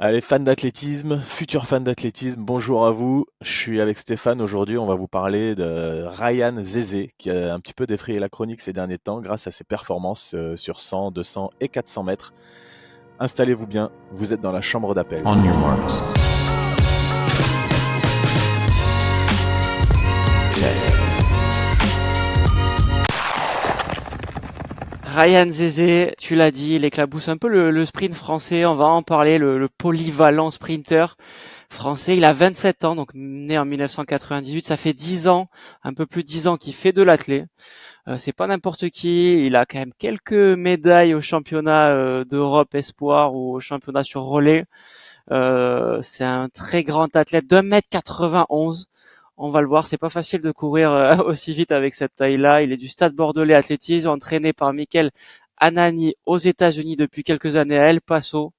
Allez, fans d'athlétisme, futurs fans d'athlétisme, bonjour à vous. Je suis avec Stéphane aujourd'hui. On va vous parler de Ryan Zézé, qui a un petit peu défrayé la chronique ces derniers temps grâce à ses performances sur 100, 200 et 400 mètres. Installez-vous bien, vous êtes dans la chambre d'appel. On your marks. Set. Ryan Zézé, tu l'as dit, il éclabousse un peu le sprint français. On va en parler, le polyvalent sprinter français. Il a 27 ans, donc né en 1998. Ça fait 10 ans, un peu plus de 10 ans qu'il fait de l'athlé. C'est pas n'importe qui. Il a quand même quelques médailles au championnat d'Europe espoir ou au championnat sur relais. C'est un très grand athlète d'1m91. On va le voir, c'est pas facile de courir aussi vite avec cette taille-là. Il est du Stade Bordelais Athlétisme, entraîné par Mikel Anani aux États-Unis depuis quelques années à El Paso.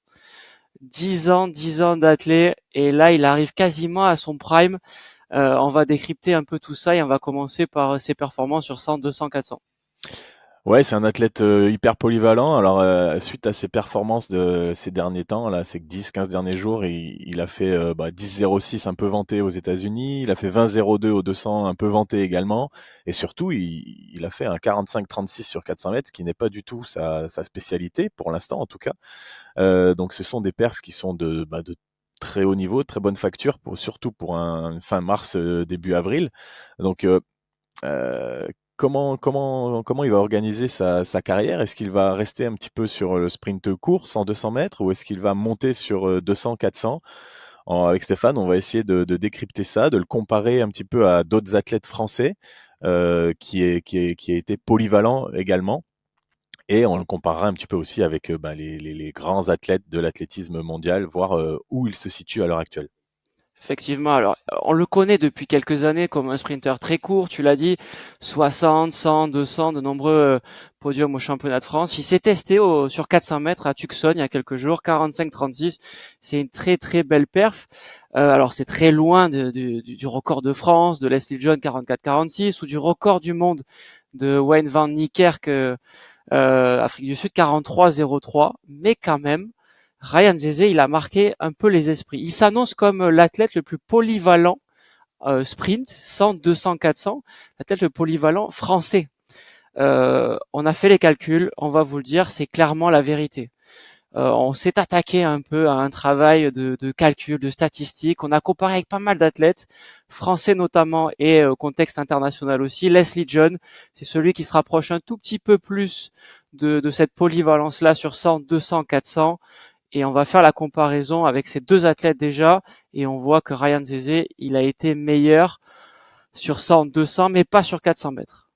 10 ans d'athlète, et là il arrive quasiment à son prime. On va décrypter un peu tout ça et on va commencer par ses performances sur 100, 200, 400. Ouais, c'est un athlète hyper polyvalent. Alors, suite à ses performances de ces derniers temps, là, ces 10-15 derniers jours, il a fait 10,06 un peu vanté aux États-Unis, il a fait 20,02 au 200 un peu vanté également, et surtout, il a fait un 45-36 sur 400 mètres, qui n'est pas du tout sa spécialité, pour l'instant en tout cas. Donc, ce sont des perfs qui sont de très haut niveau, de très bonne facture, surtout pour un fin mars, début avril. Donc, euh, comment il va organiser sa carrière? Est-ce qu'il va rester un petit peu sur le sprint court, 100-200 mètres, ou est-ce qu'il va monter sur 200-400? Avec Stéphane, on va essayer de décrypter ça, de le comparer un petit peu à d'autres athlètes français qui a été polyvalent également. Et on le comparera un petit peu aussi avec les grands athlètes de l'athlétisme mondial, voir où il se situe à l'heure actuelle. Effectivement, alors on le connaît depuis quelques années comme un sprinter très court, tu l'as dit, 60, 100, 200, de nombreux podiums au championnat de France. Il s'est testé sur 400 mètres à Tucson il y a quelques jours, 45-36. C'est une très très belle perf. Alors c'est très loin du record de France, de Leslie John 44-46 ou du record du monde de Wayne van Niekerk, Afrique du Sud 43-03, mais quand même, Ryan Zézé, il a marqué un peu les esprits. Il s'annonce comme l'athlète le plus polyvalent sprint, 100, 200, 400, l'athlète le polyvalent français. On a fait les calculs, on va vous le dire, c'est clairement la vérité. On s'est attaqué un peu à un travail de calcul, de statistiques. On a comparé avec pas mal d'athlètes, français notamment et contexte international aussi. Leslie John, c'est celui qui se rapproche un tout petit peu plus de cette polyvalence-là sur 100, 200, 400. Et on va faire la comparaison avec ces deux athlètes déjà. Et on voit que Ryan Zézé, il a été meilleur sur 100, 200, mais pas sur 400 mètres.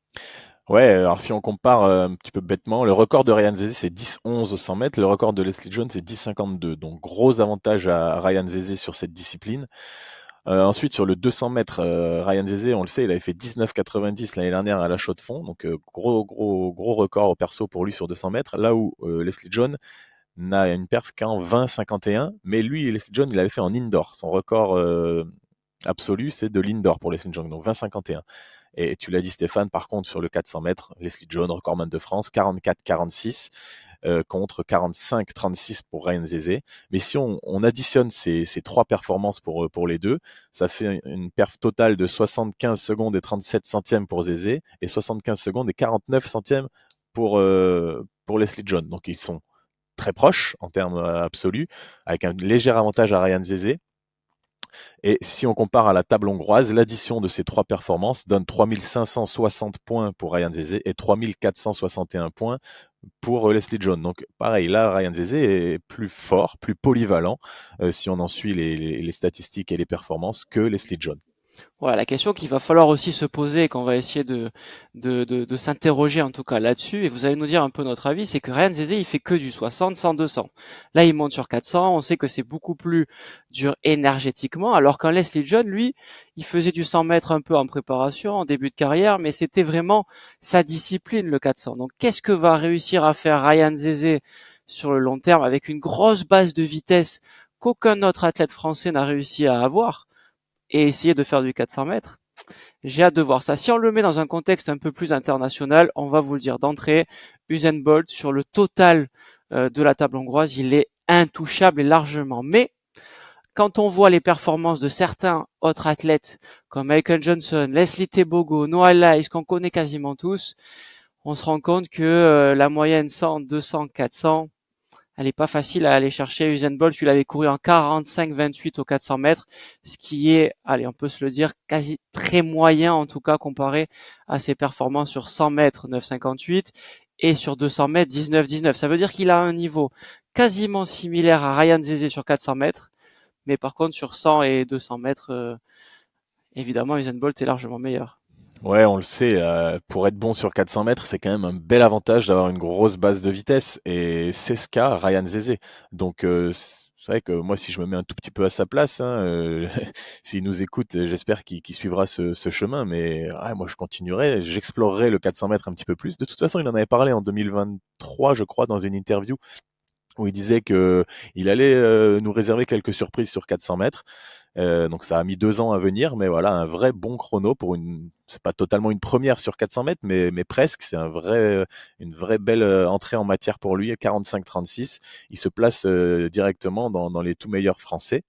Ouais, alors si on compare un petit peu bêtement, le record de Ryan Zézé c'est 10,11 au 100 mètres, le record de Leslie Jones c'est 10,52. Donc gros avantage à Ryan Zézé sur cette discipline. Ensuite sur le 200 mètres, Ryan Zézé, on le sait, il avait fait 19,90 l'année dernière à la Chaux-de-Fonds, donc gros record au perso pour lui sur 200 mètres. Là où Leslie Jones n'a une perf qu'en 20,51, mais lui, Leslie Jones, il avait fait en indoor. Son record absolu, c'est de l'indoor pour Leslie Jones, donc 20,51. Et tu l'as dit Stéphane, par contre sur le 400 mètres, Leslie Jones, recordman de France, 44-46 contre 45-36 pour Ryan Zézé. Mais si on additionne ces trois performances pour les deux, ça fait une perf totale de 75 secondes et 37 centièmes pour Zézé et 75 secondes et 49 centièmes pour Leslie Jones. Donc ils sont très proches en termes absolus, avec un léger avantage à Ryan Zézé. Et si on compare à la table hongroise, l'addition de ces trois performances donne 3560 points pour Ryan Zézé et 3461 points pour Leslie Jones. Donc pareil, là, Ryan Zézé est plus fort, plus polyvalent, si on en suit les statistiques et les performances, que Leslie Jones. Voilà, la question qu'il va falloir aussi se poser et qu'on va essayer de s'interroger en tout cas là-dessus, et vous allez nous dire un peu notre avis, c'est que Ryan Zézé, il fait que du 60, 100, 200. Là, il monte sur 400, on sait que c'est beaucoup plus dur énergétiquement, alors qu'un Leslie John, lui, il faisait du 100 mètres un peu en préparation, en début de carrière, mais c'était vraiment sa discipline, le 400. Donc, qu'est-ce que va réussir à faire Ryan Zézé sur le long terme avec une grosse base de vitesse qu'aucun autre athlète français n'a réussi à avoir? Et essayer de faire du 400 mètres. J'ai hâte de voir ça. Si on le met dans un contexte un peu plus international, on va vous le dire d'entrée, Usain Bolt, sur le total de la table hongroise, il est intouchable et largement. Mais quand on voit les performances de certains autres athlètes comme Michael Johnson, Leslie Tebogo, Noah Lyles, qu'on connaît quasiment tous, on se rend compte que la moyenne 100, 200, 400, elle est pas facile à aller chercher. Usain Bolt, il avait couru en 45-28 aux 400 mètres, ce qui est, allez, on peut se le dire, quasi très moyen en tout cas comparé à ses performances sur 100 mètres 9,58 et sur 200 mètres 19,19. Ça veut dire qu'il a un niveau quasiment similaire à Ryan Zezé sur 400 mètres, mais par contre sur 100 et 200 mètres, évidemment, Usain Bolt est largement meilleur. Ouais, on le sait, pour être bon sur 400 mètres, c'est quand même un bel avantage d'avoir une grosse base de vitesse, et c'est ce qu'a Ryan Zezé. Donc, c'est vrai que moi, si je me mets un tout petit peu à sa place, hein, s'il nous écoute, j'espère qu'il suivra ce chemin. Mais ouais, moi, je continuerai, j'explorerai le 400 mètres un petit peu plus. De toute façon, il en avait parlé en 2023, je crois, dans une interview où il disait que il allait nous réserver quelques surprises sur 400 mètres. Donc ça a mis 2 ans à venir, mais voilà, un vrai bon chrono pour une. C'est pas totalement une première sur 400 mètres, mais presque. C'est une vraie belle entrée en matière pour lui. 45-36, il se place directement dans les tout meilleurs français,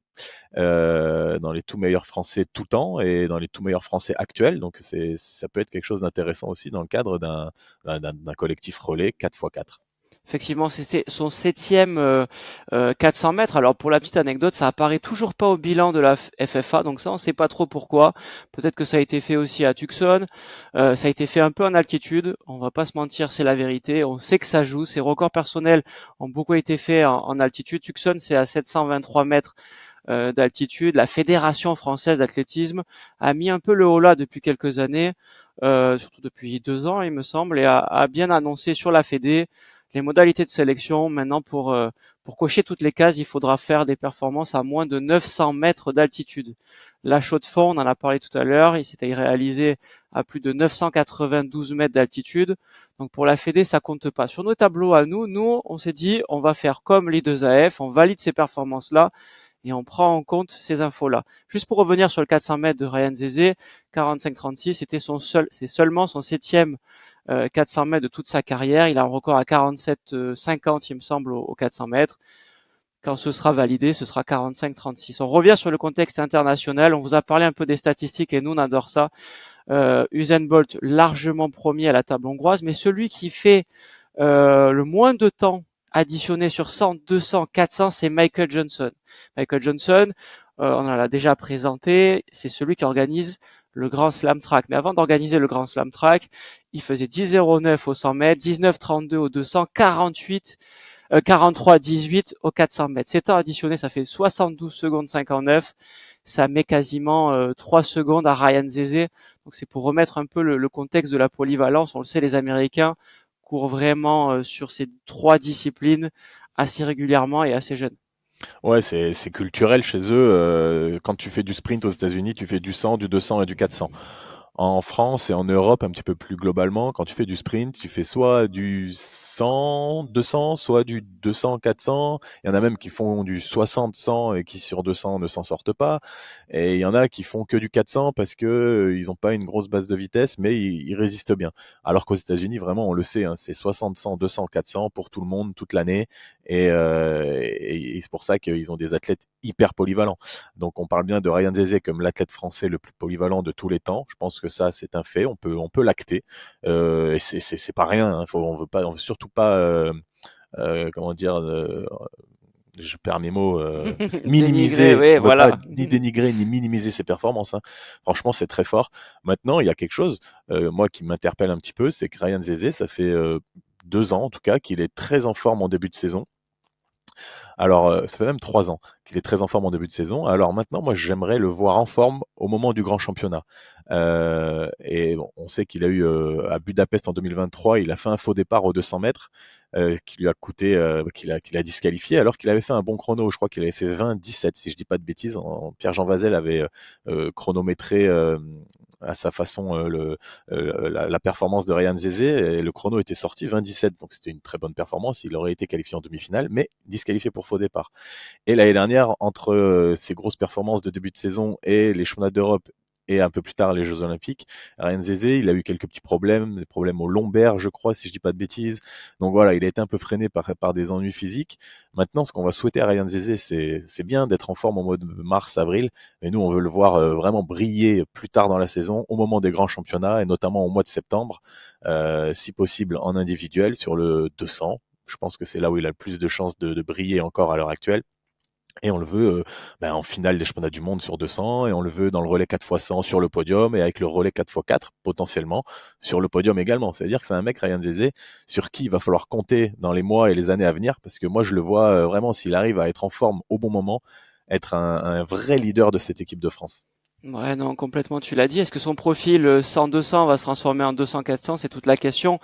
dans les tout meilleurs français tout temps et dans les tout meilleurs français actuels. Donc ça peut être quelque chose d'intéressant aussi dans le cadre d'un collectif relais 4x4. Effectivement, c'est son septième 400 mètres. Alors pour la petite anecdote, ça apparaît toujours pas au bilan de la FFA, donc ça on sait pas trop pourquoi. Peut-être que ça a été fait aussi à Tucson, ça a été fait un peu en altitude. On va pas se mentir, c'est la vérité. On sait que ça joue. Ces records personnels ont beaucoup été faits en altitude. Tucson c'est à 723 mètres d'altitude. La Fédération française d'athlétisme a mis un peu le haut là depuis quelques années, surtout depuis 2 ans il me semble, et a bien annoncé sur la Fédé les modalités de sélection. Maintenant, pour cocher toutes les cases, il faudra faire des performances à moins de 900 mètres d'altitude. La chaux de fond, on en a parlé tout à l'heure, il s'était réalisé à plus de 992 mètres d'altitude. Donc pour la Fédé, ça compte pas. Sur nos tableaux à nous, on s'est dit, on va faire comme les deux AF, on valide ces performances-là et on prend en compte ces infos-là. Juste pour revenir sur le 400 mètres de Ryan Zezé, 45-36, c'est seulement son septième 400 mètres de toute sa carrière. Il a un record à 47-50, il me semble, au 400 mètres. Quand ce sera validé, ce sera 45-36. On revient sur le contexte international. On vous a parlé un peu des statistiques et nous, on adore ça. Usain Bolt, largement premier à la table hongroise, mais celui qui fait le moins de temps additionné sur 100, 200, 400, c'est Michael Johnson. Michael Johnson, on en a déjà présenté, c'est celui qui organise le Grand Slam Track. Mais avant d'organiser le Grand Slam Track, il faisait 10,09 au 100 mètres, 19,32 au 200, 43,18 au 400 mètres. Ces temps additionnés, ça fait 72 secondes 59. Ça met quasiment 3 secondes à Ryan Zezé. Donc c'est pour remettre un peu le contexte de la polyvalence. On le sait, les Américains courent vraiment sur ces 3 disciplines assez régulièrement et assez jeunes. Ouais, c'est culturel chez eux. Quand tu fais du sprint aux États-Unis, tu fais du 100, du 200 et du 400. En France et en Europe, un petit peu plus globalement, quand tu fais du sprint, tu fais soit du 100, 200, soit du 200, 400. Il y en a même qui font du 60, 100 et qui sur 200 ne s'en sortent pas. Et il y en a qui font que du 400 parce que ils ont pas une grosse base de vitesse, mais ils résistent bien. Alors qu'aux États-Unis, vraiment, on le sait, hein, c'est 60, 100, 200, 400 pour tout le monde toute l'année. Et c'est pour ça qu'ils ont des athlètes hyper polyvalents. Donc on parle bien de Ryan Zezé comme l'athlète français le plus polyvalent de tous les temps. Je pense que ça c'est un fait, on peut l'acter. Et c'est pas rien. Hein. On veut surtout pas comment dire. Je perds mes mots, Dénigré, minimiser, oui, on ne veut pas voilà. ni dénigrer ni minimiser ses performances. Hein. Franchement, c'est très fort. Maintenant, il y a quelque chose, moi, qui m'interpelle un petit peu, c'est que Ryan Zezé, ça fait 2 ans en tout cas, qu'il est très en forme en début de saison. Alors, ça fait même 3 ans qu'il est très en forme en début de saison. Alors maintenant, moi, j'aimerais le voir en forme au moment du grand championnat. Et bon, on sait qu'il a eu à Budapest en 2023, il a fait un faux départ aux 200 mètres qui lui a coûté, qu'il a disqualifié, alors qu'il avait fait un bon chrono. Je crois qu'il avait fait 20-17, si je dis pas de bêtises. Pierre-Jean Vazel avait chronométré à sa façon la performance de Ryan Zezé, et le chrono était sorti 20-17, donc c'était une très bonne performance. Il aurait été qualifié en demi-finale, mais disqualifié pour faux départ. Et l'année dernière, entre ses grosses performances de début de saison et les championnats d'Europe et un peu plus tard les Jeux Olympiques. Ryan Zezé, il a eu quelques petits problèmes, des problèmes au lombaire, je crois, si je dis pas de bêtises. Donc voilà, il a été un peu freiné par des ennuis physiques. Maintenant, ce qu'on va souhaiter à Ryan Zezé, c'est bien d'être en forme en mode mars-avril, mais nous, on veut le voir vraiment briller plus tard dans la saison, au moment des grands championnats, et notamment au mois de septembre, si possible en individuel sur le 200. Je pense que c'est là où il a le plus de chances de briller encore à l'heure actuelle. Et on le veut en finale des championnats du monde sur 200, et on le veut dans le relais 4x100 sur le podium, et avec le relais 4x4 potentiellement sur le podium également. C'est-à-dire que c'est un mec, Ryan Zezé, sur qui il va falloir compter dans les mois et les années à venir, parce que moi je le vois vraiment, s'il arrive à être en forme au bon moment, être un vrai leader de cette équipe de France. Ouais, non, complètement, tu l'as dit. Est-ce que son profil 100-200 va se transformer en 200-400? C'est toute la question.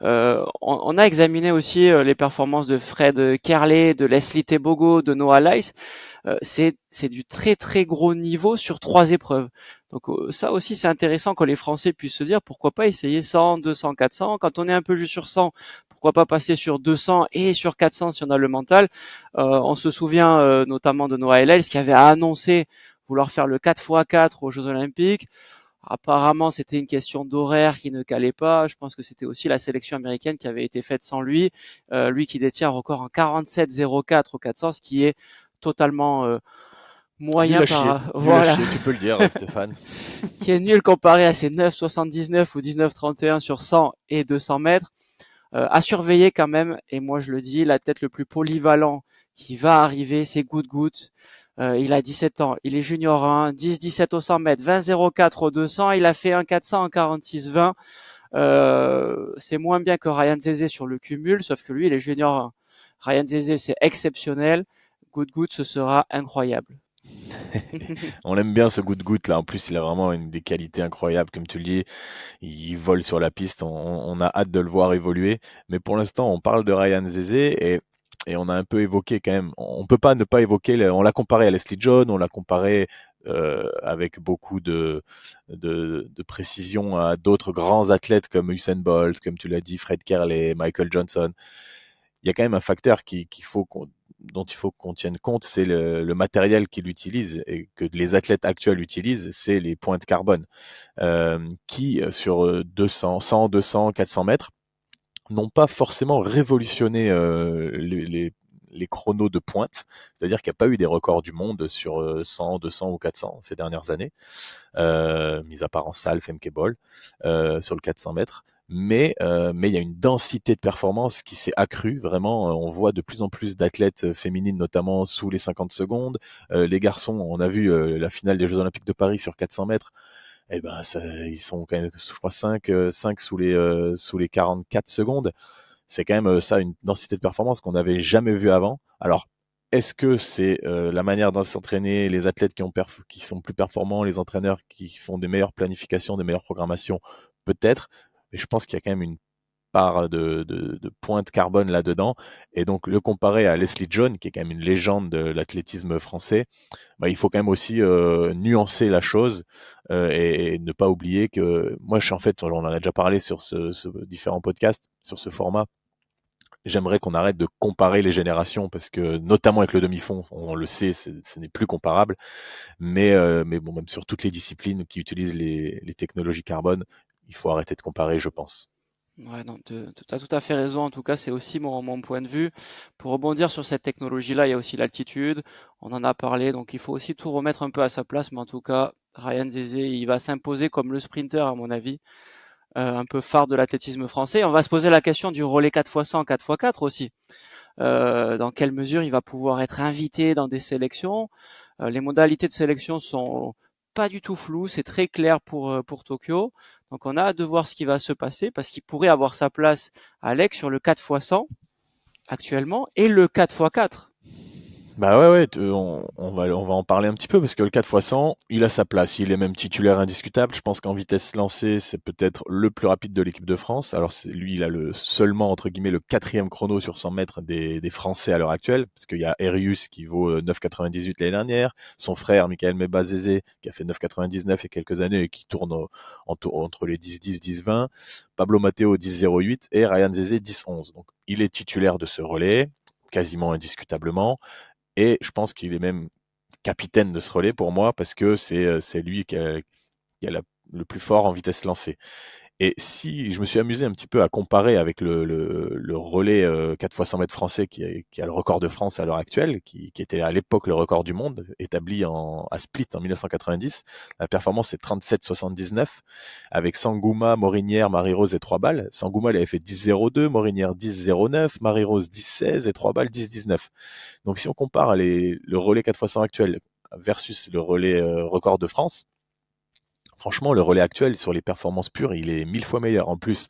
On a examiné aussi les performances de Fred Kerley, de Leslie Tebogo, de Noah Lyles. C'est du très très gros niveau sur 3 épreuves. Donc ça aussi c'est intéressant que les Français puissent se dire pourquoi pas essayer 100, 200, 400. Quand on est un peu juste sur 100, pourquoi pas passer sur 200 et sur 400 si on a le mental. On se souvient notamment de Noah Lyles qui avait annoncé vouloir faire le 4x4 aux Jeux Olympiques. Apparemment, c'était une question d'horaire qui ne calait pas. Je pense que c'était aussi la sélection américaine qui avait été faite sans lui. Lui qui détient un record en 47,04 au 400, ce qui est totalement Nul moyen à chier, par nul à voilà, chier, tu peux le dire, Stéphane. qui est nul comparé à ses 9,79 ou 19,31 sur 100 et 200 mètres. À surveiller quand même. Et moi, je le dis, la tête le plus polyvalent qui va arriver, c'est Good Good. Il a 17 ans, il est junior 1, 10-17 au 100 mètres, 20-04 au 200, il a fait un 400 en 46-20. C'est moins bien que Ryan Zezé sur le cumul, sauf que lui, il est junior 1. Ryan Zezé, c'est exceptionnel. Good Good, ce sera incroyable. On aime bien ce goutte-goutte là. En plus, il a vraiment une des qualités incroyables, comme tu le dis. Il vole sur la piste. On a hâte de le voir évoluer. Mais pour l'instant, on parle de Ryan Zezé, et on a un peu évoqué quand même. On peut pas ne pas évoquer. On l'a comparé à Leslie John. On l'a comparé avec beaucoup de précision à d'autres grands athlètes comme Usain Bolt, comme tu l'as dit, Fred Kerley, Michael Johnson. Il y a quand même un facteur dont il faut qu'on tienne compte, c'est le matériel qu'il utilise et que les athlètes actuels utilisent, c'est les pointes carbone, qui sur 200, 100, 200, 400 mètres n'ont pas forcément révolutionné les chronos de pointe, c'est-à-dire qu'il n'y a pas eu des records du monde sur 100, 200 ou 400 ces dernières années, mis à part en salle, Femke Bol, sur le 400 mètres. Mais il y a une densité de performance qui s'est accrue. Vraiment, on voit de plus en plus d'athlètes féminines, notamment sous les 50 secondes. Les garçons, on a vu la finale des Jeux Olympiques de Paris sur 400 mètres. Eh ben, ils sont quand même, je crois, 5 sous les 44 secondes. C'est quand même ça, une densité de performance qu'on n'avait jamais vue avant. Alors, est-ce que c'est la manière de s'entraîner, les athlètes qui sont plus performants, les entraîneurs qui font des meilleures planifications, des meilleures programmations? Peut-être, mais je pense qu'il y a quand même une part de pointe carbone là-dedans. Et donc, le comparer à Leslie John, qui est quand même une légende de l'athlétisme français, bah, il faut quand même aussi nuancer la chose, et ne pas oublier que moi, en fait, on en a déjà parlé sur ce différents podcasts, sur ce format. J'aimerais qu'on arrête de comparer les générations parce que, notamment avec le demi-fond, on le sait, ce n'est plus comparable. Mais bon, même sur toutes les disciplines qui utilisent les technologies carbone, il faut arrêter de comparer, je pense. Ouais, non, tu as tout à fait raison. En tout cas, c'est aussi mon point de vue. Pour rebondir sur cette technologie-là, il y a aussi l'altitude. On en a parlé, donc il faut aussi tout remettre un peu à sa place. Mais en tout cas, Ryan Zezé, il va s'imposer comme le sprinter, à mon avis, un peu phare de l'athlétisme français. On va se poser la question du relais 4x100, 4x4 aussi. Dans quelle mesure il va pouvoir être invité dans des sélections. Les modalités de sélection sont pas du tout floues, c'est très clair pour Tokyo. Donc on a hâte de voir ce qui va se passer parce qu'il pourrait avoir sa place Alex sur le 4x100 actuellement et le 4x4. Bah ouais, ouais, on va en parler un petit peu parce que le 4x100, il a sa place. Il est même titulaire indiscutable. Je pense qu'en vitesse lancée, c'est peut-être le plus rapide de l'équipe de France. Alors lui, il a seulement, entre guillemets, le quatrième chrono sur 100 mètres des Français à l'heure actuelle, parce qu'il y a Erius qui vaut 9,98 l'année dernière, son frère Michael Meba-Zezé qui a fait 9,99 il y a quelques années et qui tourne entre les 10-10, 10-20, Pablo Matteo 10,08 et Ryan Zezé 10,11. Donc il est titulaire de ce relais, quasiment indiscutablement. Et je pense qu'il est même capitaine de ce relais pour moi parce que c'est lui qui est le plus fort en vitesse lancée. Et si je me suis amusé un petit peu à comparer avec le relais 4 fois 100 mètres français qui a le record de France à l'heure actuelle, qui était à l'époque le record du monde, établi à Split en 1990. La performance est 37,79 avec Sangouma, Morinière, Marie-Rose et 3 balles. Sangouma, il avait fait 10,02, Morinière 10,09, Marie-Rose 10,16 et 3 balles 10,19. Donc si on compare le relais 4 fois 100 actuel versus le relais record de France, franchement, le relais actuel sur les performances pures, il est 1000 fois meilleur. En plus,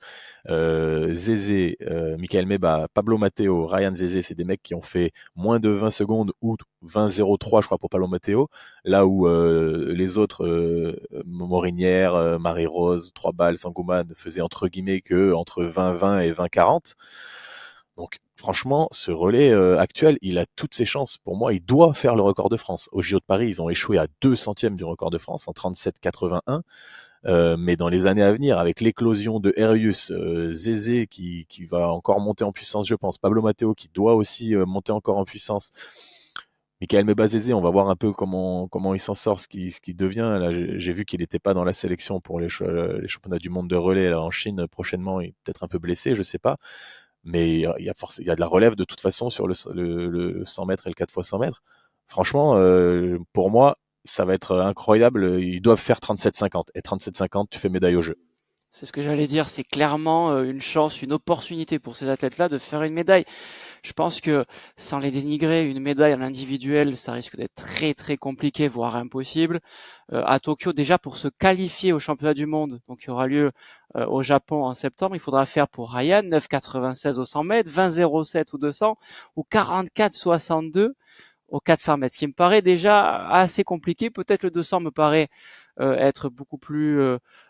Zézé, Michael Meba, Pablo Matteo, Ryan Zézé, c'est des mecs qui ont fait moins de 20 secondes ou 20,03 je crois pour Pablo Matteo, là où les autres, Morinière, Marie-Rose, 3 balles, Sangouma ne faisaient entre guillemets que entre 20-20 et 20-40. Donc franchement, ce relais actuel, il a toutes ses chances. Pour moi, il doit faire le record de France. Au JO de Paris, ils ont échoué à 2 centièmes du record de France en 37,81. Mais dans les années à venir, avec l'éclosion de Erius, Zézé qui va encore monter en puissance, je pense, Pablo Matteo qui doit aussi monter encore en puissance, Michael Meba-Zézé, on va voir un peu comment il s'en sort, ce qui devient. Là, j'ai vu qu'il n'était pas dans la sélection pour les championnats du monde de relais là, en Chine prochainement. Il est peut-être un peu blessé, je sais pas. Mais il y a de la relève de toute façon sur le 100 mètres et le 4 fois 100 mètres. Franchement, pour moi, ça va être incroyable. Ils doivent faire 37,50. Et 37,50, tu fais médaille au jeu. C'est ce que j'allais dire, c'est clairement une chance, une opportunité pour ces athlètes-là de faire une médaille. Je pense que sans les dénigrer, une médaille en individuel, ça risque d'être très très compliqué, voire impossible. À Tokyo, déjà pour se qualifier au championnat du monde, donc qui aura lieu au Japon en septembre, il faudra faire pour Ryan 9,96 au 100 mètres, 20,07 ou 200 ou 44,62 au 400 mètres, ce qui me paraît déjà assez compliqué. Peut-être le 200 me paraît être beaucoup plus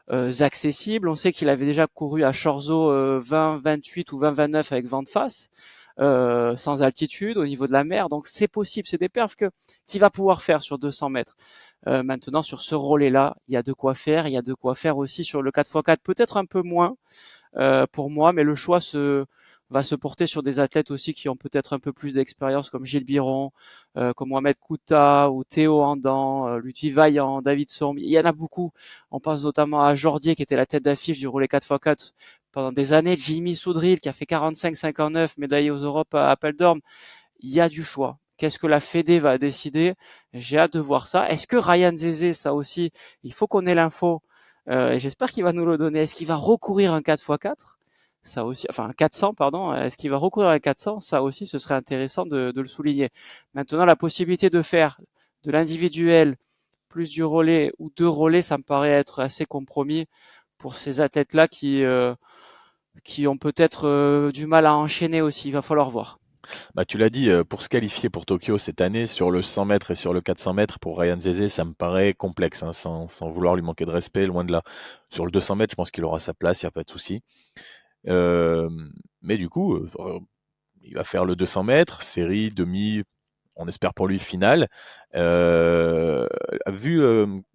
accessible. On sait qu'il avait déjà couru à Chorzo 20-28 ou 20-29 avec vent de face, sans altitude au niveau de la mer. Donc c'est possible, c'est des perfs qu'il va pouvoir faire sur 200 mètres. Maintenant, sur ce relais-là, il y a de quoi faire. Il y a de quoi faire aussi sur le 4x4, peut-être un peu moins pour moi, mais le choix va se porter sur des athlètes aussi qui ont peut-être un peu plus d'expérience, comme Gilles Biron, comme Mohamed Kouta ou Théo Andan, Lutti Vaillant, David Somb. Il y en a beaucoup. On pense notamment à Jordier qui était la tête d'affiche du relais 4x4 pendant des années, Jimmy Soudril qui a fait 45-59, médaillé aux Europes à Apeldoorn. Il y a du choix. Qu'est-ce que la Fédé va décider? J'ai hâte de voir ça. Est-ce que Ryan Zézé, ça aussi, il faut qu'on ait l'info, et j'espère qu'il va nous le donner. Est-ce qu'il va recourir un 4x4? Ça aussi, enfin un 400, pardon. Est-ce qu'il va recourir à un 400? Ça aussi, ce serait intéressant de le souligner. Maintenant, la possibilité de faire de l'individuel plus du relais ou deux relais, ça me paraît être assez compromis pour ces athlètes-là qui ont peut-être du mal à enchaîner aussi. Il va falloir voir. Bah, tu l'as dit, pour se qualifier pour Tokyo cette année, sur le 100 mètres et sur le 400 mètres, pour Ryan Zézé, ça me paraît complexe, hein, sans vouloir lui manquer de respect, loin de là. Sur le 200 mètres, je pense qu'il aura sa place, il n'y a pas de souci. Euh, mais du coup, il va faire le 200 mètres, série, demi, on espère pour lui finale. Euh, Vu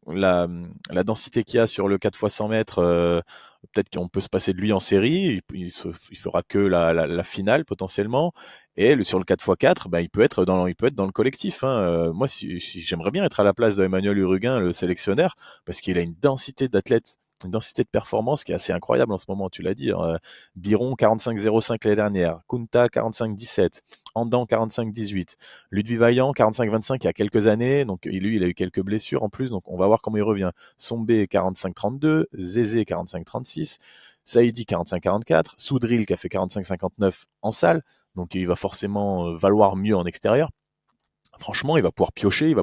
la densité qu'il y a sur le 4 fois 100 mètres, peut-être qu'on peut se passer de lui en série. Il fera que la finale potentiellement. Et sur le 4 fois 4, ben, il peut être dans le collectif, hein. Moi, si j'aimerais bien être à la place de Emmanuel Uruguin, le sélectionneur, parce qu'il a une densité d'athlètes, une densité de performance qui est assez incroyable en ce moment, tu l'as dit, hein. Biron 45-05 l'année dernière, Kunta 45-17, Andan 45-18, Ludwig Vaillant 45-25 il y a quelques années, donc lui il a eu quelques blessures en plus, donc on va voir comment il revient. Sombé 45-32, Zézé 45-36, Saïdi 45-44, Soudril qui a fait 45-59 en salle, donc il va forcément valoir mieux en extérieur. Franchement, il va pouvoir piocher, il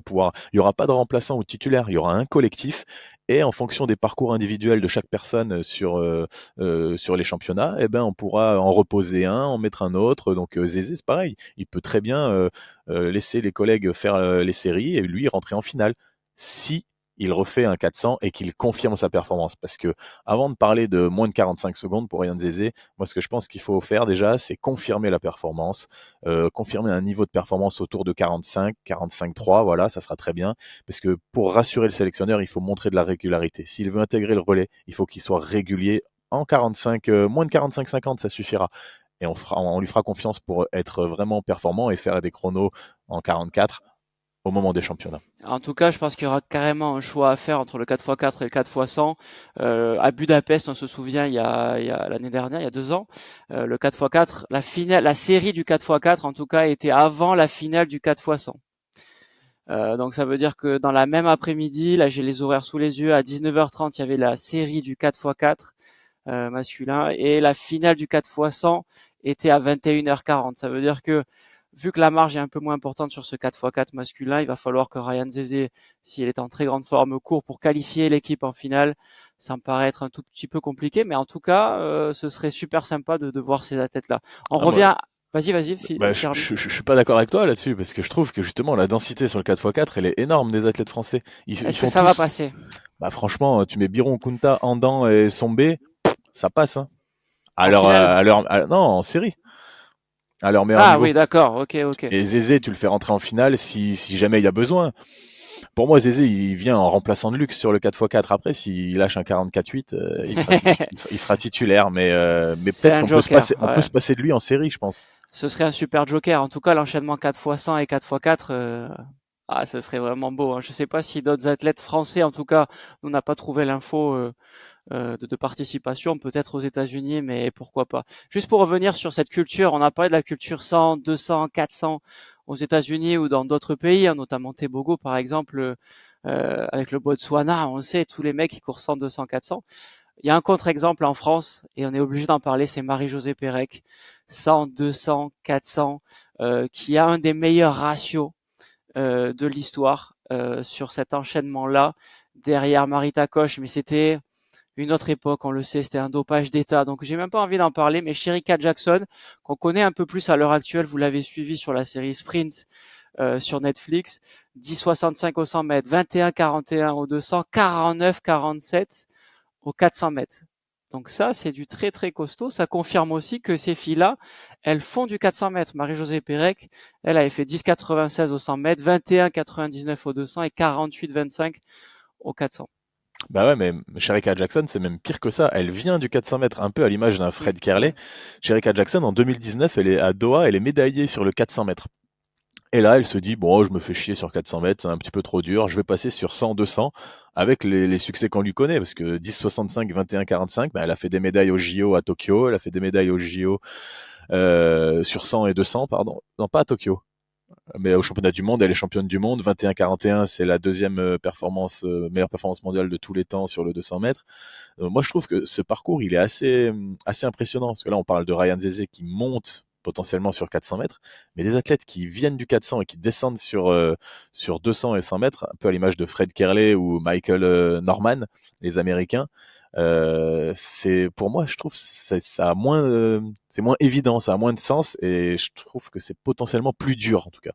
y aura pas de remplaçant ou de titulaire, il y aura un collectif et en fonction des parcours individuels de chaque personne sur les championnats, eh ben on pourra en reposer un, en mettre un autre. Donc Zézé, c'est pareil, il peut très bien laisser les collègues faire les séries et lui rentrer en finale si il refait un 400 et qu'il confirme sa performance. Parce que avant de parler de moins de 45 secondes pour Ryan Zézé, moi ce que je pense qu'il faut faire déjà, c'est confirmer la performance, confirmer un niveau de performance autour de 45, 45,3, voilà, ça sera très bien. Parce que pour rassurer le sélectionneur, il faut montrer de la régularité. S'il veut intégrer le relais, il faut qu'il soit régulier en 45, moins de 45-50, ça suffira. Et on lui fera confiance pour être vraiment performant et faire des chronos en 44. au moment des championnats. En tout cas, je pense qu'il y aura carrément un choix à faire entre le 4x4 et le 4x100. À Budapest, on se souvient, il y a l'année dernière, il y a 2 ans, le 4x4, la finale, la série du 4x4, en tout cas, était avant la finale du 4x100. Donc ça veut dire que dans la même après-midi, là j'ai les horaires sous les yeux, à 19h30, il y avait la série du 4x4 masculin et la finale du 4x100 était à 21h40. Ça veut dire que vu que la marge est un peu moins importante sur ce 4x4 masculin, il va falloir que Ryan Zezé, s'il est en très grande forme, court pour qualifier l'équipe en finale. Ça me paraît être un tout petit peu compliqué, mais en tout cas, ce serait super sympa de voir ces athlètes-là. On Ah, moi, revient. Vas-y, bah, termine. je suis pas d'accord avec toi là-dessus, parce que je trouve que justement la densité sur le 4x4, elle est énorme des athlètes français. Ils Est-ce que font ça va tous, passer? bah franchement, tu mets Biron, Kunta, Andan et Sombé, ça passe, hein. En finale? Non, en série, à leur meilleur Ah niveau. oui, d'accord, ok. Et Zézé, tu le fais rentrer en finale si jamais il y a besoin. Pour moi, Zézé, il vient en remplaçant de luxe sur le 4x4. Après, s'il lâche un 44-8, il sera titulaire. Mais C'est peut-être un qu'on joker, on peut ouais. se passer de lui en série, je pense. Ce serait un super joker. En tout cas, l'enchaînement 4x100 et 4x4, ce serait vraiment beau, hein. Je sais pas si d'autres athlètes français, en tout cas, on n'a pas trouvé l'info de participation, peut-être aux États-Unis, mais pourquoi pas. Juste pour revenir sur cette culture, on a parlé de la culture 100, 200, 400 aux États-Unis ou dans d'autres pays, hein, notamment Tebogo par exemple, avec le Botswana, on le sait, tous les mecs qui courent 100, 200, 400. Il y a un contre-exemple en France et on est obligé d'en parler, c'est Marie-Josée Pérec, 100, 200, 400, qui a un des meilleurs ratios de l'histoire sur cet enchaînement-là, derrière Marita Koch, mais c'était une autre époque, on le sait, c'était un dopage d'État. Donc j'ai même pas envie d'en parler, mais Shericka Jackson, qu'on connaît un peu plus à l'heure actuelle, vous l'avez suivi sur la série Sprint sur Netflix, 10,65 au 100 mètres, 21,41 au 200, 49,47 aux 400 mètres. Donc ça, c'est du très très costaud. Ça confirme aussi que ces filles-là, elles font du 400 mètres. Marie-Josée Pérec, elle avait fait 10,96 au 100 mètres, 21,99 au 200 et 48,25 au 400. Bah ouais, mais Shericka Jackson, c'est même pire que ça. Elle vient du 400 mètres, un peu à l'image d'un Fred Kerley. Ouais. Shericka Jackson, en 2019, elle est à Doha, elle est médaillée sur le 400 mètres. Et là, elle se dit, bon, je me fais chier sur 400 mètres, c'est un petit peu trop dur, je vais passer sur 100, 200, avec les succès qu'on lui connaît, parce que 10,65, 21,45, bah, elle a fait des médailles au JO à Tokyo, elle a fait des médailles au JO sur 100 et 200, pardon. Non, pas à Tokyo, mais au championnat du monde, elle est championne du monde. 21,41, c'est la deuxième meilleure performance mondiale de tous les temps sur le 200 mètres. Moi, je trouve que ce parcours, il est assez impressionnant. Parce que là, on parle de Ryan Zezé qui monte potentiellement sur 400 mètres, mais des athlètes qui viennent du 400 et qui descendent sur 200 et 100 mètres, un peu à l'image de Fred Kerley ou Michael Norman, les Américains. Pour moi, je trouve ça a moins, c'est moins évident, ça a moins de sens, et je trouve que c'est potentiellement plus dur en tout cas.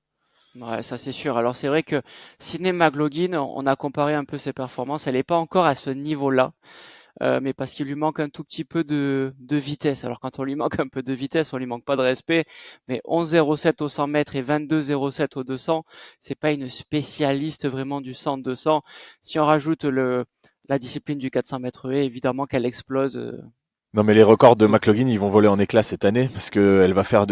Ouais, ça c'est sûr. Alors c'est vrai que Sydney McLaughlin, on a comparé un peu ses performances. Elle n'est pas encore à ce niveau-là, mais parce qu'il lui manque un tout petit peu de vitesse. Alors quand on lui manque un peu de vitesse, on lui manque pas de respect. Mais 11,07 au 100 mètres et 22,07 au 200, c'est pas une spécialiste vraiment du 100-200. Si on rajoute la discipline du 400 mètres haies, évidemment qu'elle explose Non, mais les records de tout. McLaughlin, ils vont voler en éclats cette année parce que elle va faire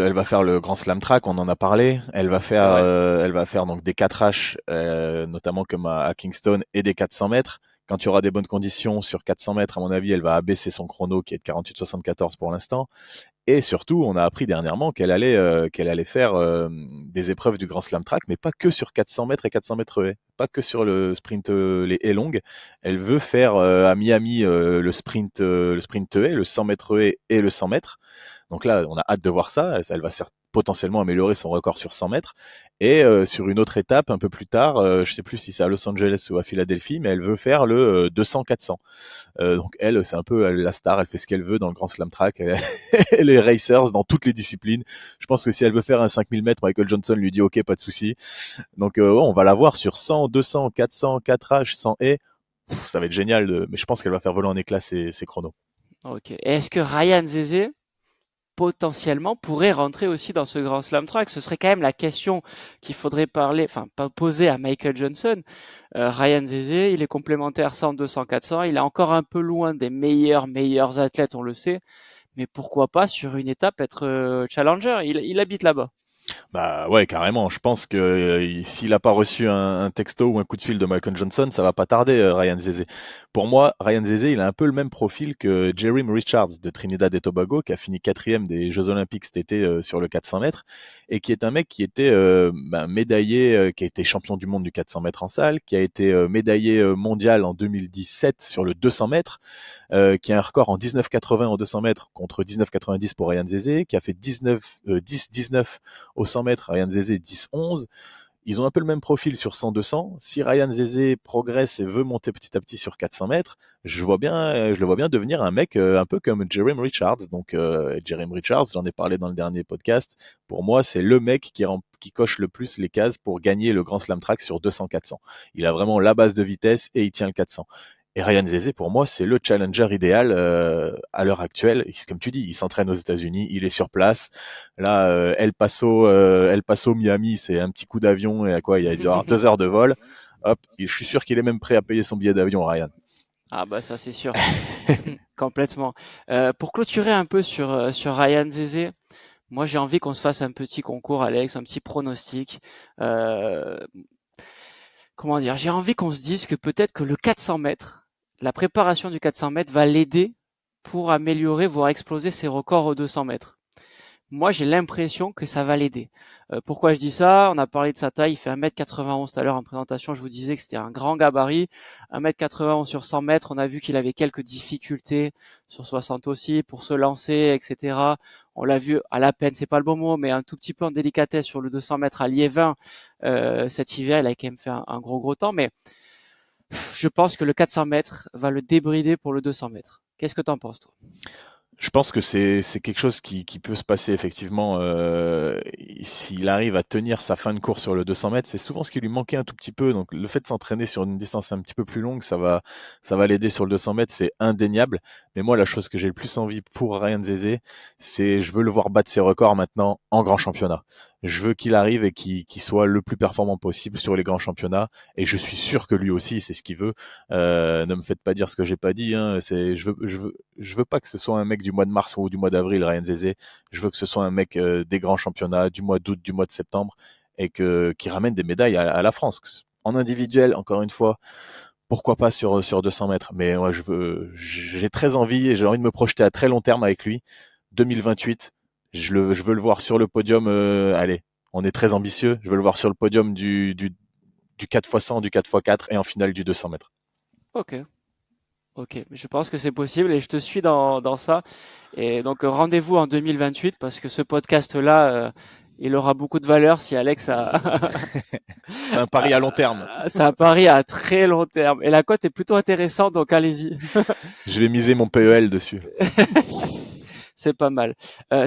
le Grand Slam Track, on en a parlé. C'est vrai. Elle va faire donc des 4H, notamment comme à Kingston, et des 400 mètres. Quand il y aura des bonnes conditions sur 400 mètres, à mon avis, elle va abaisser son chrono qui est de 48,74 pour l'instant. Et surtout, on a appris dernièrement qu'elle allait faire des épreuves du Grand Slam Track, mais pas que sur 400 mètres et 400 mètres haies, pas que sur le sprint les haies longues. Elle veut faire à Miami le sprint haies, le 100 mètres haies et le 100 mètres. Donc là, on a hâte de voir ça. Elle va certes potentiellement améliorer son record sur 100 mètres. Et sur une autre étape, un peu plus tard, je sais plus si c'est à Los Angeles ou à Philadelphie, mais elle veut faire le 200-400. Donc elle, c'est un peu la star, elle fait ce qu'elle veut dans le Grand Slam Track. Elle est racers dans toutes les disciplines. Je pense que si elle veut faire un 5000 mètres, Michael Johnson lui dit ok, pas de souci. Donc ouais, on va la voir sur 100, 200, 400, 4H, 100 et ça va être génial. Mais je pense qu'elle va faire voler en éclats ses chronos. Ok. Et est-ce que Ryan Zezé potentiellement pourrait rentrer aussi dans ce grand slam track? Ce serait quand même la question qu'il faudrait parler, enfin pas poser à Michael Johnson. Ryan Zezé, il est complémentaire 100, 200, 400. Il est encore un peu loin des meilleurs athlètes, on le sait. Mais pourquoi pas sur une étape être challenger? Il habite là-bas. Bah ouais, carrément. Je pense que s'il a pas reçu un texto ou un coup de fil de Michael Johnson, ça va pas tarder, Ryan Zezé. Pour moi, Ryan Zezé, il a un peu le même profil que Jeremy Richards de Trinidad et Tobago, qui a fini quatrième des Jeux Olympiques cet été sur le 400 mètres, et qui est un mec qui était médaillé, qui a été champion du monde du 400 mètres en salle, qui a été médaillé mondial en 2017 sur le 200 mètres, qui a un record en 19,80 en 200 mètres contre 19,90 pour Ryan Zezé, qui a fait 10,19 au 100 mètres, Ryan Zezé 10,11. Ils ont un peu le même profil sur 100-200. Si Ryan Zezé progresse et veut monter petit à petit sur 400 mètres, je le vois bien devenir un mec un peu comme Jeremy Richards. Donc Jeremy Richards, j'en ai parlé dans le dernier podcast. Pour moi, c'est le mec qui coche le plus les cases pour gagner le Grand Slam Track sur 200-400. Il a vraiment la base de vitesse et il tient le 400. Et Ryan Zezé, pour moi, c'est le challenger idéal à l'heure actuelle. Comme tu dis, il s'entraîne aux États-Unis, il est sur place. Là, El Paso, Miami, c'est un petit coup d'avion et à quoi il doit y avoir 2 heures de vol. Hop, je suis sûr qu'il est même prêt à payer son billet d'avion, Ryan. Ah bah ça c'est sûr. Complètement. Pour clôturer un peu sur Ryan Zezé, moi j'ai envie qu'on se fasse un petit concours, Alex, un petit pronostic. Euh, Comment dire? J'ai envie qu'on se dise que peut-être que le 400 mètres, la préparation du 400 mètres va l'aider pour améliorer, voire exploser ses records aux 200 mètres. Moi, j'ai l'impression que ça va l'aider. Pourquoi je dis ça? On a parlé de sa taille, il fait 1m91 tout à l'heure en présentation, je vous disais que c'était un grand gabarit. 1m91 sur 100 mètres, on a vu qu'il avait quelques difficultés sur 60 aussi pour se lancer, etc. On l'a vu à la peine, c'est pas le bon mot, mais un tout petit peu en délicatesse sur le 200 mètres à Liévin cet hiver. Il a quand même fait un gros temps, mais je pense que le 400 mètres va le débrider pour le 200 mètres. Qu'est-ce que t'en penses, toi? Je pense que c'est quelque chose qui peut se passer effectivement s'il arrive à tenir sa fin de course sur le 200 mètres. C'est souvent ce qui lui manquait un tout petit peu. Donc le fait de s'entraîner sur une distance un petit peu plus longue, ça va l'aider sur le 200 mètres, c'est indéniable. Mais moi, la chose que j'ai le plus envie pour Ryan Zezé, c'est je veux le voir battre ses records maintenant en grand championnat. Je veux qu'il arrive et qu'il soit le plus performant possible sur les grands championnats. Et je suis sûr que lui aussi, c'est ce qu'il veut. Ne me faites pas dire ce que j'ai pas dit. Hein. Je veux pas que ce soit un mec du mois de mars ou du mois d'avril, Ryan Zezé. Je veux que ce soit un mec des grands championnats, du mois d'août, du mois de septembre, et qui ramène des médailles à la France. En individuel, encore une fois, pourquoi pas sur 200 mètres. Mais moi, j'ai très envie et j'ai envie de me projeter à très long terme avec lui. 2028, je veux le voir sur le podium. Allez, on est très ambitieux. Je veux le voir sur le podium du 4x100, du 4x4 et en finale du 200 mètres. Ok, ok, je pense que c'est possible et je te suis dans ça. Et donc rendez-vous en 2028 parce que ce podcast-là, il aura beaucoup de valeur si Alex a, C'est un pari à long terme. c'est un pari à très long terme. Et la cote est plutôt intéressante, donc allez-y. Je vais miser mon PEL dessus. C'est pas mal.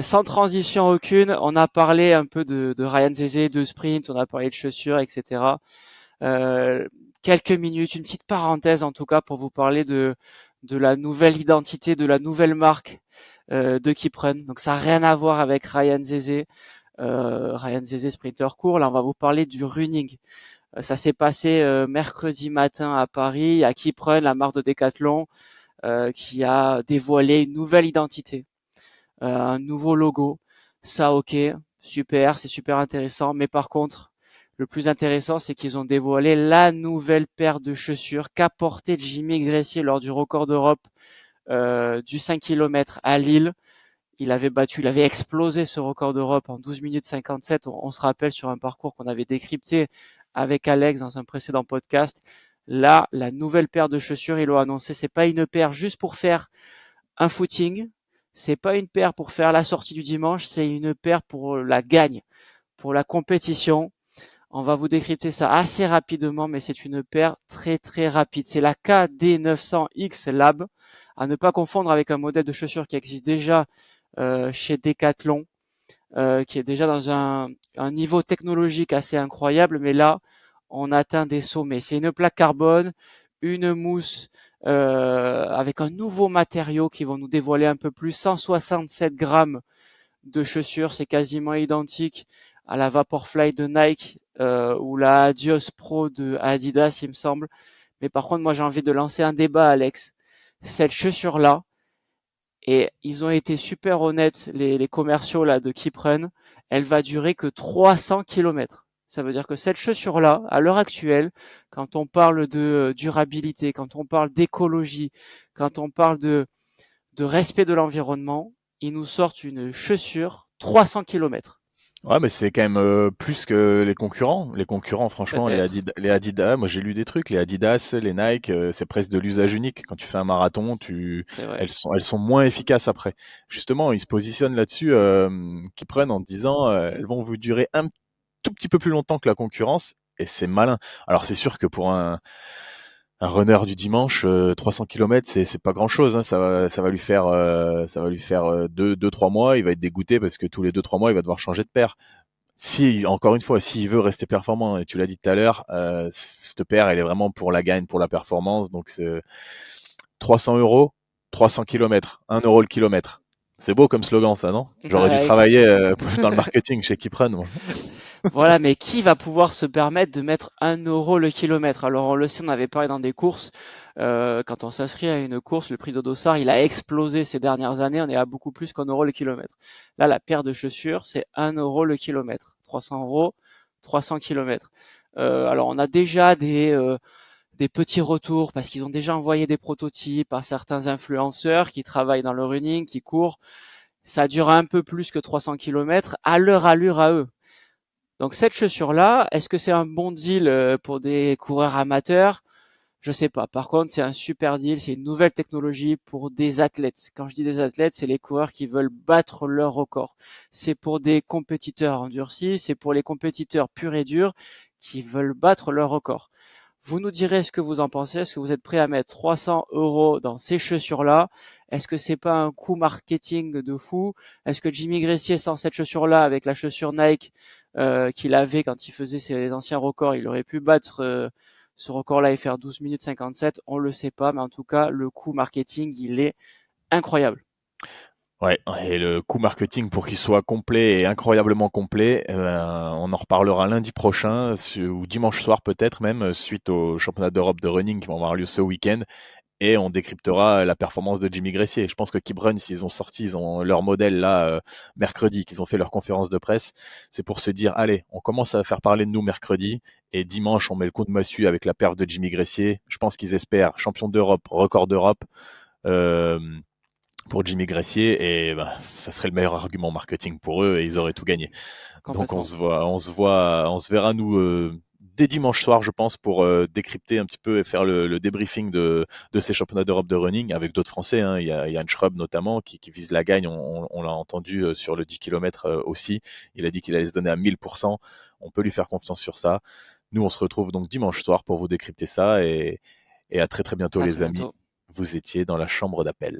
Sans transition aucune, on a parlé un peu de Ryan Zezé, de sprint, on a parlé de chaussures, etc. Euh, Quelques minutes, une petite parenthèse en tout cas pour vous parler de la nouvelle identité, de la nouvelle marque de Kiprun. Donc ça n'a rien à voir avec Ryan Zezé. Ryan Zezé sprinter court. Là, on va vous parler du running. Ça s'est passé mercredi matin à Paris. Il y a Kiprun, la marque de Decathlon, qui a dévoilé une nouvelle identité, un nouveau logo. Ça, ok, super, c'est super intéressant. Mais par contre, le plus intéressant, c'est qu'ils ont dévoilé la nouvelle paire de chaussures qu'a porté Jimmy Gressier lors du record d'Europe du 5 km à Lille. Il avait explosé ce record d'Europe en 12 minutes 57. On se rappelle sur un parcours qu'on avait décrypté avec Alex dans un précédent podcast. Là, la nouvelle paire de chaussures, ils l'ont annoncé. C'est pas une paire juste pour faire un footing. C'est pas une paire pour faire la sortie du dimanche. C'est une paire pour la gagne, pour la compétition. On va vous décrypter ça assez rapidement, mais c'est une paire très très rapide. C'est la KD 900X Lab, à ne pas confondre avec un modèle de chaussure qui existe déjà chez Decathlon, qui est déjà dans un niveau technologique assez incroyable, mais là, on atteint des sommets. C'est une plaque carbone, une mousse avec un nouveau matériau qui vont nous dévoiler un peu plus, 167 grammes de chaussures, c'est quasiment identique à la Vaporfly de Nike ou la Adios Pro de Adidas, il me semble. Mais par contre, moi, j'ai envie de lancer un débat, Alex. Cette chaussure-là, et ils ont été super honnêtes, les commerciaux là de Kiprun, elle va durer que 300 kilomètres. Ça veut dire que cette chaussure-là, à l'heure actuelle, quand on parle de durabilité, quand on parle d'écologie, quand on parle de respect de l'environnement, ils nous sortent une chaussure 300 kilomètres. Ouais, mais c'est quand même plus que les concurrents. Les concurrents, franchement, Peut-être, Les Adidas, moi j'ai lu des trucs, les Adidas, les Nike, c'est presque de l'usage unique. Quand tu fais un marathon, c'est vrai. elles sont moins efficaces après. Justement, ils se positionnent là-dessus, qu'ils prennent en disant, elles vont vous durer un tout petit peu plus longtemps que la concurrence, et c'est malin. Alors c'est sûr que pour un runner du dimanche, 300 km, c'est pas grand-chose, hein. Ça va lui faire 3 mois. Il va être dégoûté parce que tous les 2-3 mois, il va devoir changer de paire. Si, encore une fois, s'il veut rester performant, et tu l'as dit tout à l'heure, cette paire, elle est vraiment pour la gagne, pour la performance. Donc, c'est 300 euros, 300 kilomètres, 1 euro le kilomètre. C'est beau comme slogan, ça, non? J'aurais dû Bah, travailler dans le marketing chez Kipren, moi. voilà, mais qui va pouvoir se permettre de mettre 1 euro le kilomètre? Alors on le sait, on avait parlé dans des courses, quand on s'inscrit à une course, le prix d'Odossard, il a explosé ces dernières années, on est à beaucoup plus qu'1 euro le kilomètre. Là, la paire de chaussures, c'est 1 euro le kilomètre. 300 euros, 300 kilomètres. Alors on a déjà des petits retours parce qu'ils ont déjà envoyé des prototypes à certains influenceurs qui travaillent dans le running, qui courent. Ça dure un peu plus que 300 kilomètres à leur allure à eux. Donc cette chaussure-là, est-ce que c'est un bon deal pour des coureurs amateurs? Je sais pas. Par contre, c'est un super deal, c'est une nouvelle technologie pour des athlètes. Quand je dis des athlètes, c'est les coureurs qui veulent battre leur record. C'est pour des compétiteurs endurcis, c'est pour les compétiteurs purs et durs qui veulent battre leur record. Vous nous direz ce que vous en pensez. Est-ce que vous êtes prêt à mettre 300 euros dans ces chaussures-là? Est-ce que c'est pas un coup marketing de fou? Est-ce que Jimmy Gressier, sans cette chaussure-là, avec la chaussure Nike qu'il avait quand il faisait ses anciens records, il aurait pu battre ce record-là et faire 12 minutes 57? On le sait pas, mais en tout cas, le coup marketing, il est incroyable. Ouais, et le coût marketing pour qu'il soit complet et incroyablement complet, on en reparlera lundi prochain, ou dimanche soir peut-être même, suite au championnat d'Europe de running qui vont avoir lieu ce week-end. Et on décryptera la performance de Jimmy Gressier. Je pense que Kip s'ils ont sorti, ils ont leur modèle là mercredi, qu'ils ont fait leur conférence de presse, c'est pour se dire, allez, on commence à faire parler de nous mercredi, et dimanche, on met le coup de massue avec la perf de Jimmy Gressier. Je pense qu'ils espèrent champion d'Europe, record d'Europe euh, pour Jimmy Gressier, et ben, ça serait le meilleur argument marketing pour eux, et ils auraient tout gagné. Donc Complètement. on se verra nous dès dimanche soir, je pense, pour décrypter un petit peu et faire le débriefing de ces championnats d'Europe de running avec d'autres Français, hein. Il y a Yann Schrub notamment qui vise la gagne. On l'a entendu sur le 10 km aussi. Il a dit qu'il allait se donner à 1000%. On peut lui faire confiance sur ça. Nous, on se retrouve donc dimanche soir pour vous décrypter ça, et à très très bientôt À très les amis. bientôt. Vous étiez dans la chambre d'appel.